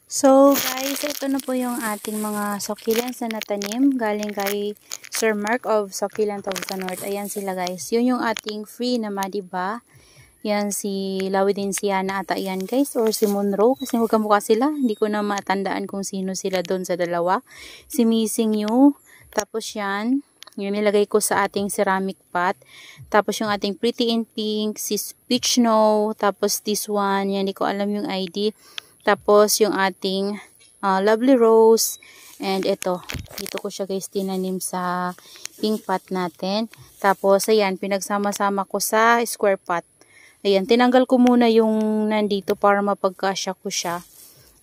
So guys, ito na po yung ating mga succulents na natanim galing kay Sir Mark of Succulent of the North. Ayan sila guys. Yun yung ating free na madiba. Yan si Lawidensiana ata yan guys, or si Monroe kasi magkamukha sila. Hindi ko na matandaan kung sino sila doon sa dalawa. Si Missing You. Tapos yan, yung nilagay ko sa ating ceramic pot. Tapos yung ating Pretty in Pink, si Peach Snow. Tapos this one, yan, hindi ko alam yung ID. Tapos yung ating Lovely Rose. And ito, dito ko siya guys tinanim sa pink pot natin. Tapos ayan, pinagsama-sama ko sa square pot. Ayan, tinanggal ko muna yung nandito para mapagkasya ko siya.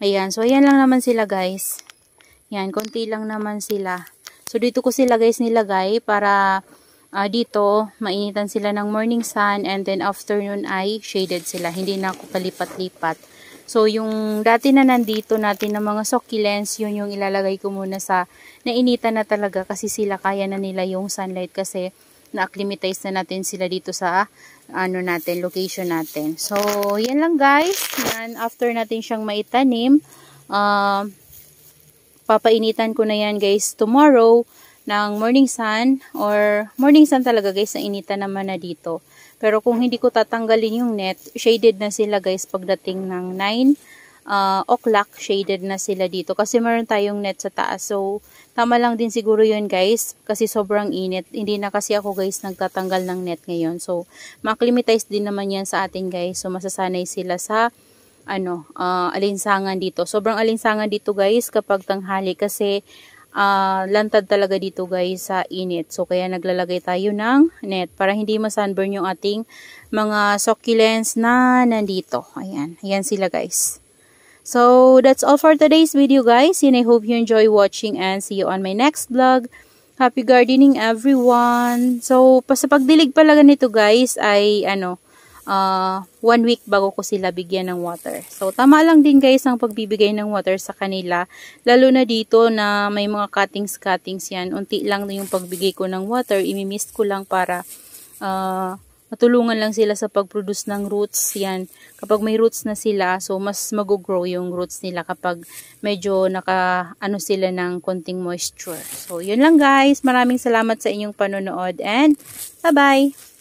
Ayan, so ayan lang naman sila guys. Ayan, konti lang naman sila. So dito ko sila guys nilagay para dito mainitan sila ng morning sun, and then afternoon ay shaded sila. Hindi na ako palipat-lipat. So, yung dati na nandito natin na mga succulents, yun yung ilalagay ko muna sa nainitan na talaga kasi sila kaya na nila yung sunlight kasi na-acclimatize na natin sila dito sa natin, location natin. So, yan lang guys. Yan, after natin siyang maitanim, papainitan ko na yan guys tomorrow ng morning sun, or morning sun talaga guys, na initan naman na dito. Pero kung hindi ko tatanggalin yung net, shaded na sila guys pagdating ng 9 o'clock, shaded na sila dito. Kasi meron tayong net sa taas. So, tama lang din siguro yun guys. Kasi sobrang init. Hindi na kasi ako guys nagtatanggal ng net ngayon. So, ma-acclimatize din naman yan sa atin guys. So, masasanay sila sa alinsangan dito. Sobrang alinsangan dito guys kapag tanghali kasi lantad talaga dito guys sa init. So, kaya naglalagay tayo ng net para hindi ma-sunburn yung ating mga succulents na nandito. Ayan. Ayan sila guys. So, that's all for today's video guys. And I hope you enjoy watching and see you on my next vlog. Happy gardening everyone! So, sa pagdilig pala ganito guys ay 1 week bago ko sila bigyan ng water. So, tama lang din guys ang pagbibigay ng water sa kanila. Lalo na dito na may mga cuttings yan. Unti lang yung pagbigay ko ng water. Imimist ko lang para matulungan lang sila sa pag-produce ng roots. Yan. Kapag may roots na sila, so mas mag-grow yung roots nila kapag medyo sila ng konting moisture. So, yun lang guys. Maraming salamat sa inyong panonood and bye-bye!